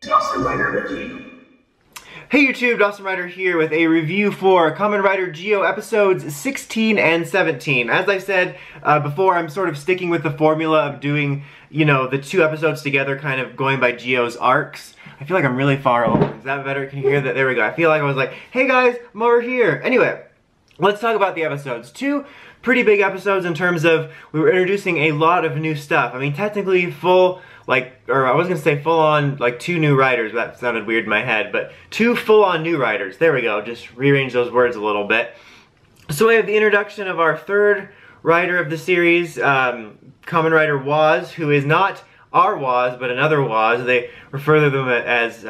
Kamen Rider Zi. Hey YouTube, Kamen Rider here with a review for Kamen Rider Zi-O Episodes 16 and 17. As I said before, I'm sort of sticking with the formula of doing, you know, the two episodes together, kind of going by Zi-O's arcs. I feel like I'm really far over. Is that better? Can you hear that? There we go. I feel like I was like, hey guys, I'm over here. Anyway, let's talk about the episodes. Two pretty big episodes in terms of we were introducing a lot of new stuff. I mean, technically full, or I was gonna say full on, like 2 new riders, but that sounded weird in my head, but 2 full on new riders. There we go, just rearrange those words a little bit. So we have the introduction of our 3rd rider of the series, Kamen Rider Woz, who is not our Woz, but another Woz. They refer to them as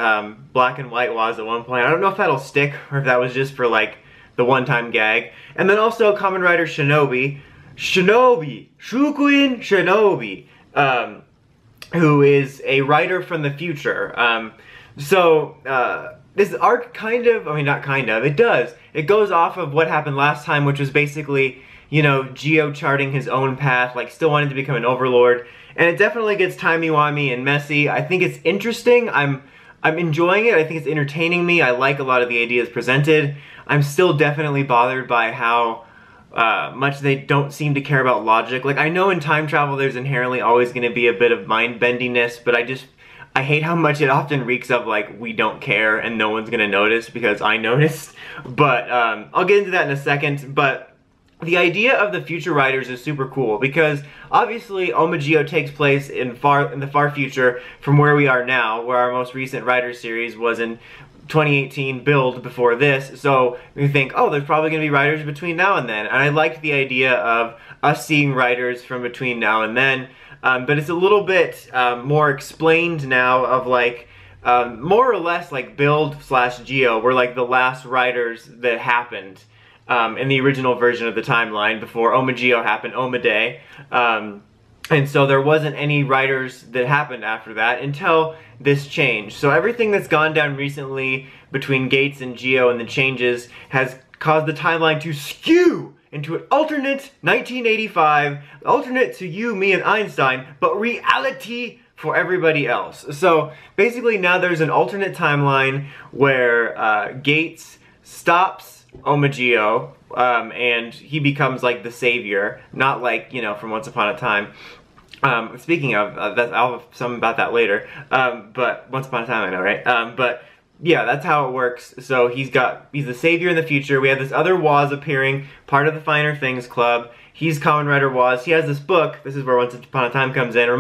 black and white Woz at one point. I don't know if that'll stick, or if that was just for like the one-time gag. And then also Kamen Rider Shinobi, Shukuin Shinobi, who is a rider from the future. This arc kind of, I mean not kind of, it does. It goes off of what happened last time, which was basically, you know, Zi-O charting his own path, like still wanting to become an overlord. And it definitely gets timey-wimey and messy. I think it's interesting. I'm enjoying it. I think it's entertaining me. I like a lot of the ideas presented. I'm still definitely bothered by how much they don't seem to care about logic. Like, I know in time travel there's inherently always going to be a bit of mind-bendiness, but I hate how much it often reeks of, like, we don't care and no one's going to notice because I noticed. But I'll get into that in a second. But the idea of the future riders is super cool because obviously Zi-O takes place in the far future from where we are now, where our most recent rider series was in 2018 build before this. So we think, oh, there's probably going to be riders between now and then. And I liked the idea of us seeing riders from between now and then. But it's a little bit more explained now of like, more or less like build / Zi-O were like the last riders that happened in the original version of the timeline before Zi-O happened, Day. And so there wasn't any riders that happened after that until this change. So everything that's gone down recently between Gates and Zi-O and the changes has caused the timeline to skew into an alternate 1985, alternate to you, me, and Einstein, but reality for everybody else. So basically now there's an alternate timeline where Gates stops Zi-O, and he becomes like the savior, not like, you know, from Once Upon a Time. Speaking of, I'll have something about that later, but Once Upon a Time I know, right? But yeah, that's how it works. So he's the savior in the future. We have this other Woz appearing, part of the Finer Things Club. He's Kamen Rider Woz. He has this book. This is where Once Upon a Time comes in. It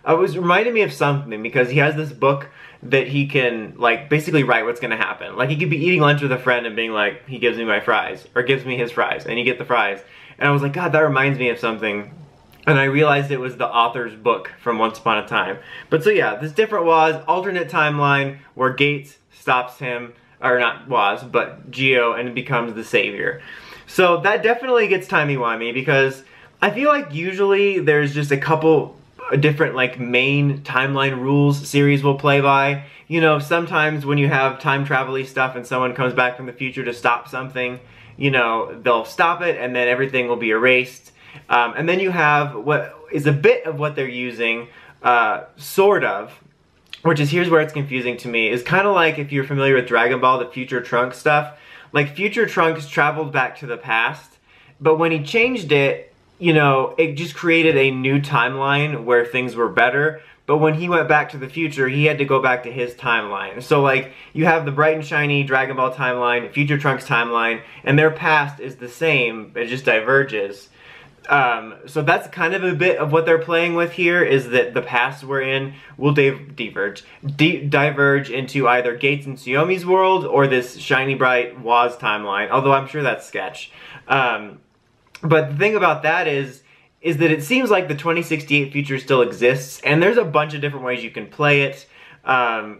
was reminding me of something because he has this book that he can, like, basically write what's gonna happen. Like, he could be eating lunch with a friend and being like, he gives me my fries, or gives me his fries, and you get the fries. And I was like, God, that reminds me of something. And I realized it was the author's book from Once Upon a Time. But so yeah, this different Woz, alternate timeline, where Gates stops him, or not Woz, but Zi-O, and becomes the savior. So that definitely gets timey-wimey, because I feel like usually there's just a couple different like main timeline rules series will play by. You know, sometimes when you have time travel-y stuff and someone comes back from the future to stop something, you know, they'll stop it and then everything will be erased. And then you have what is a bit of what they're using, sort of, which is, here's where it's confusing to me, is kind of like if you're familiar with Dragon Ball, the Future Trunks stuff. Like, Future Trunks traveled back to the past, but when he changed it, you know, it just created a new timeline where things were better. But when he went back to the future, he had to go back to his timeline. So like, you have the bright and shiny Dragon Ball timeline, Future Trunks timeline, and their past is the same, it just diverges. So that's kind of a bit of what they're playing with here, is that the past we're in will diverge into either Gates and Tsuyomi's world or this shiny bright Woz timeline, although I'm sure that's sketch. But the thing about that is that it seems like the 2068 future still exists, and there's a bunch of different ways you can play it,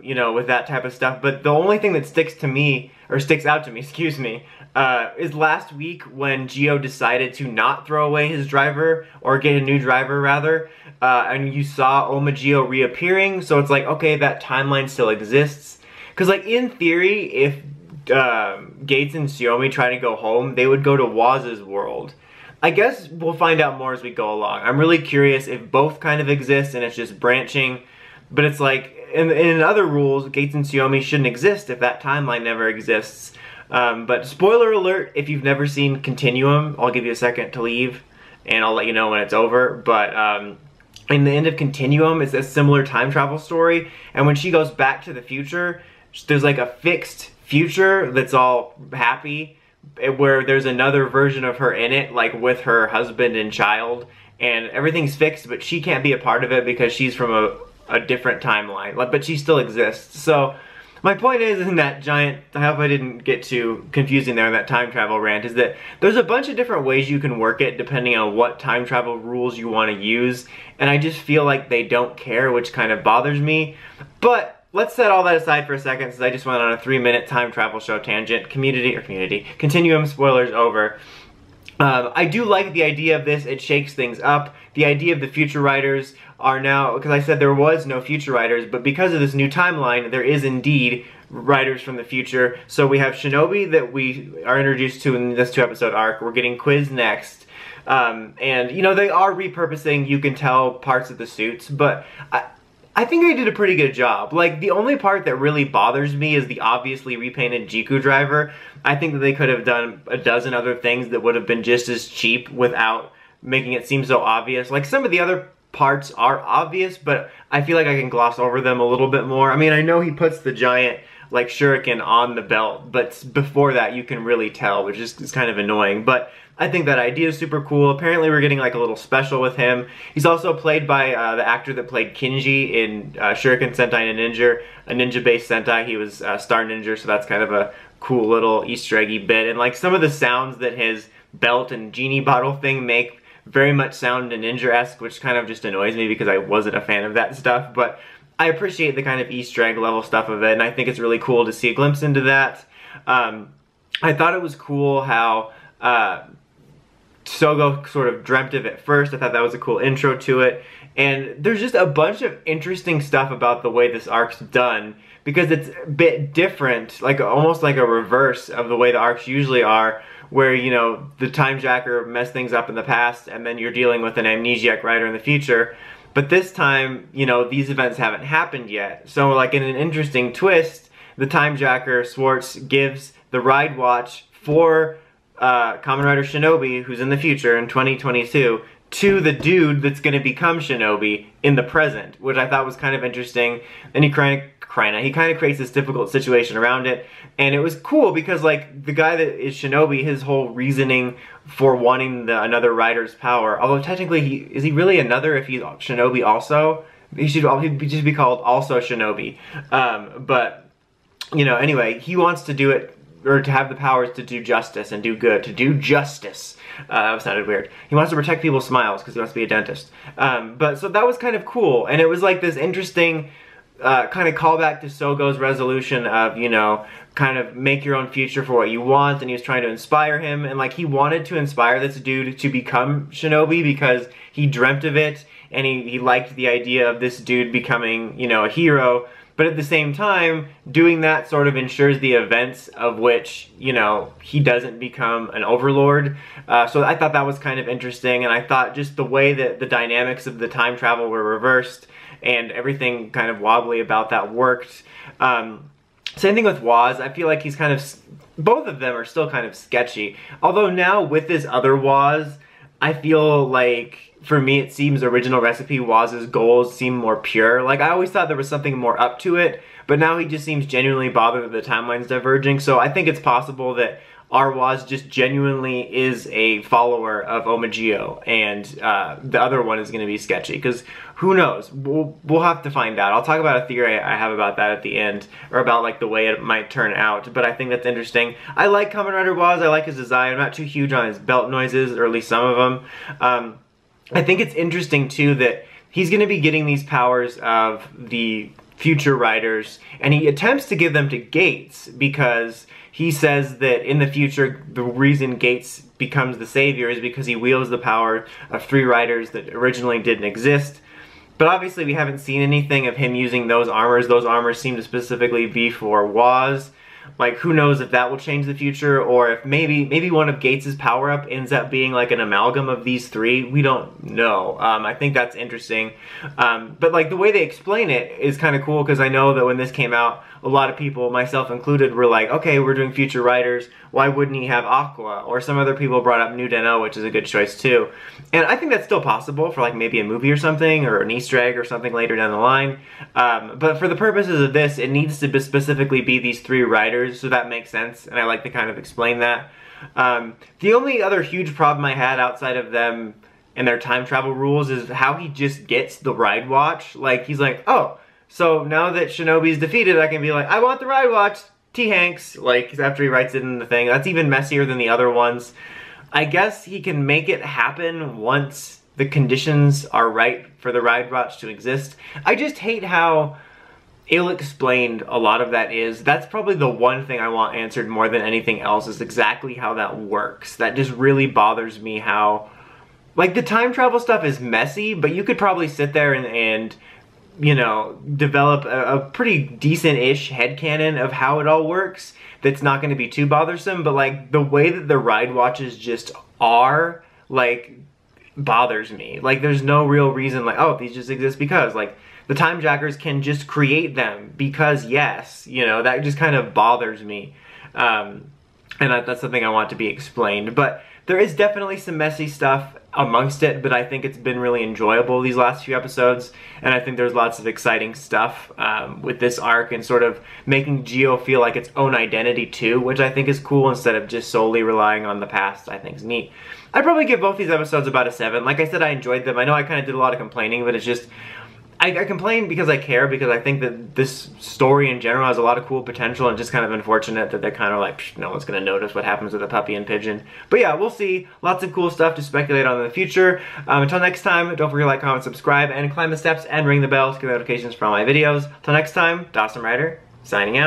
you know, with that type of stuff. But the only thing that sticks out to me, excuse me, is last week when Zi-O decided to not throw away his driver, or get a new driver rather, and you saw Zi-O reappearing. So it's like, okay, that timeline still exists. Because like, in theory, if Gates and Tsuyomi try to go home, they would go to Woz's world. I guess we'll find out more as we go along. I'm really curious if both kind of exist and it's just branching, but it's like, in other rules, Gates and Tsuyomi shouldn't exist if that timeline never exists. But spoiler alert, if you've never seen Continuum, I'll give you a second to leave, and I'll let you know when it's over. But in the end of Continuum, it's a similar time travel story, and when she goes back to the future, there's like a fixed future that's all happy, where there's another version of her in it, like with her husband and child, and everything's fixed, but she can't be a part of it because she's from a different timeline, but she still exists. So my point is, in that giant, I hope I didn't get too confusing there in that time travel rant, is that there's a bunch of different ways you can work it depending on what time travel rules you want to use, and I just feel like they don't care, which kind of bothers me. But let's set all that aside for a second, since I just went on a 3-minute time travel show tangent. Continuum spoilers over. I do like the idea of this. It shakes things up. The idea of the future riders are now, because I said there was no future riders, but because of this new timeline, there is indeed riders from the future. So we have Shinobi that we are introduced to in this 2-episode arc. We're getting Quiz next. And, you know, they are repurposing, you can tell, parts of the suits, but I think they did a pretty good job. Like, the only part that really bothers me is the obviously repainted Jiku driver. I think that they could have done a dozen other things that would have been just as cheap without making it seem so obvious. Like, some of the other parts are obvious, but I feel like I can gloss over them a little bit more. I mean, I know he puts the giant, like, shuriken on the belt, but before that you can really tell, which is kind of annoying. But I think that idea is super cool. Apparently we're getting like a little special with him. He's also played by the actor that played Kinji in Shuriken Sentai no Ninja, a ninja-based Sentai. He was Star Ninja, so that's kind of a cool little Easter eggy bit. And like some of the sounds that his belt and genie bottle thing make very much sound ninja-esque, which kind of just annoys me because I wasn't a fan of that stuff. But I appreciate the kind of Easter egg level stuff of it, and I think it's really cool to see a glimpse into that. I thought it was cool how Sogo sort of dreamt of it first. I thought that was a cool intro to it. And there's just a bunch of interesting stuff about the way this arc's done, because it's a bit different, like almost like a reverse of the way the arcs usually are, where, you know, the time jacker messed things up in the past and then you're dealing with an amnesiac rider in the future. But this time, you know, these events haven't happened yet. So like in an interesting twist, the time jacker, Schwartz, gives the ride watch for Kamen Rider Shinobi, who's in the future in 2022, to the dude that's going to become Shinobi in the present, which I thought was kind of interesting. And he kind of creates this difficult situation around it, and it was cool because like the guy that is Shinobi, his whole reasoning for wanting another rider's power, although technically is he really another if he's Shinobi also? He'd just be called also Shinobi. But you know, anyway, he wants to do it, or to have the powers to do justice and do good, to do justice. That sounded weird. He wants to protect people's smiles because he wants to be a dentist. But so that was kind of cool, and it was like this interesting kind of callback to Sogo's resolution of, you know, kind of make your own future for what you want, and he was trying to inspire him, and like he wanted to inspire this dude to become Shinobi because he dreamt of it, and he liked the idea of this dude becoming, you know, a hero. But at the same time, doing that sort of ensures the events of which, you know, he doesn't become an overlord. So I thought that was kind of interesting, and I thought just the way that the dynamics of the time travel were reversed and everything kind of wobbly about that worked. Same thing with Woz. I feel like he's kind of, both of them are still kind of sketchy. Although now with this other Woz, I feel like, for me, it seems original recipe Woz's goals seem more pure. Like, I always thought there was something more up to it, but now he just seems genuinely bothered that the timeline's diverging. So I think it's possible that our Woz just genuinely is a follower of Omagio, and the other one is going to be sketchy, because who knows? We'll have to find out. I'll talk about a theory I have about that at the end, or about like the way it might turn out, but I think that's interesting. I like Kamen Rider Woz. I like his design. I'm not too huge on his belt noises, or at least some of them. I think it's interesting too that he's going to be getting these powers of the future riders, and he attempts to give them to Gates because he says that in the future the reason Gates becomes the savior is because he wields the power of 3 riders that originally didn't exist. But obviously we haven't seen anything of him using those armors. Those armors seem to specifically be for Woz. Like, who knows if that will change the future, or if maybe one of Gates' power-up ends up being like an amalgam of these three. We don't know. I think that's interesting. But like the way they explain it is kind of cool, because I know that when this came out, a lot of people, myself included, were like, okay, we're doing future Riders, why wouldn't he have Aqua? Or some other people brought up New Den-O, which is a good choice too. And I think that's still possible for like maybe a movie or something, or an Easter egg or something later down the line. But for the purposes of this, it needs to specifically be these three Riders, so that makes sense, and I like to kind of explain that. The only other huge problem I had outside of them and their time travel rules is how he just gets the ride watch. Like, he's like, oh, so now that Shinobi's defeated, I can be like, I want the ride watch, T. Hanks, like, after he writes it in the thing. That's even messier than the other ones. I guess he can make it happen once the conditions are right for the ride watch to exist. I just hate how ill-explained a lot of that is. That's probably the one thing I want answered more than anything else, is exactly how that works. That just really bothers me, how, like, the time travel stuff is messy, but you could probably sit there and you know, develop a pretty decent-ish headcanon of how it all works that's not going to be too bothersome. But like the way that the ride watches just are, like, bothers me. Like, there's no real reason, like, oh, these just exist because, like, the time jackers can just create them because yes, you know, that just kind of bothers me. And that's something I want to be explained. But there is definitely some messy stuff amongst it, but I think it's been really enjoyable these last few episodes, and I think there's lots of exciting stuff with this arc, and sort of making Zi-O feel like its own identity too, which I think is cool, instead of just solely relying on the past. I think is neat. I'd probably give both these episodes about a 7. Like I said, I enjoyed them. I know I kind of did a lot of complaining, but it's just, I complain because I care, because I think that this story in general has a lot of cool potential, and just kind of unfortunate that they're kind of like, no one's going to notice what happens with a puppy and pigeon. But yeah, we'll see. Lots of cool stuff to speculate on in the future. Until next time, don't forget to like, comment, subscribe, and climb the steps and ring the bell to get notifications for all my videos. Until next time, Dawson Rider, signing out.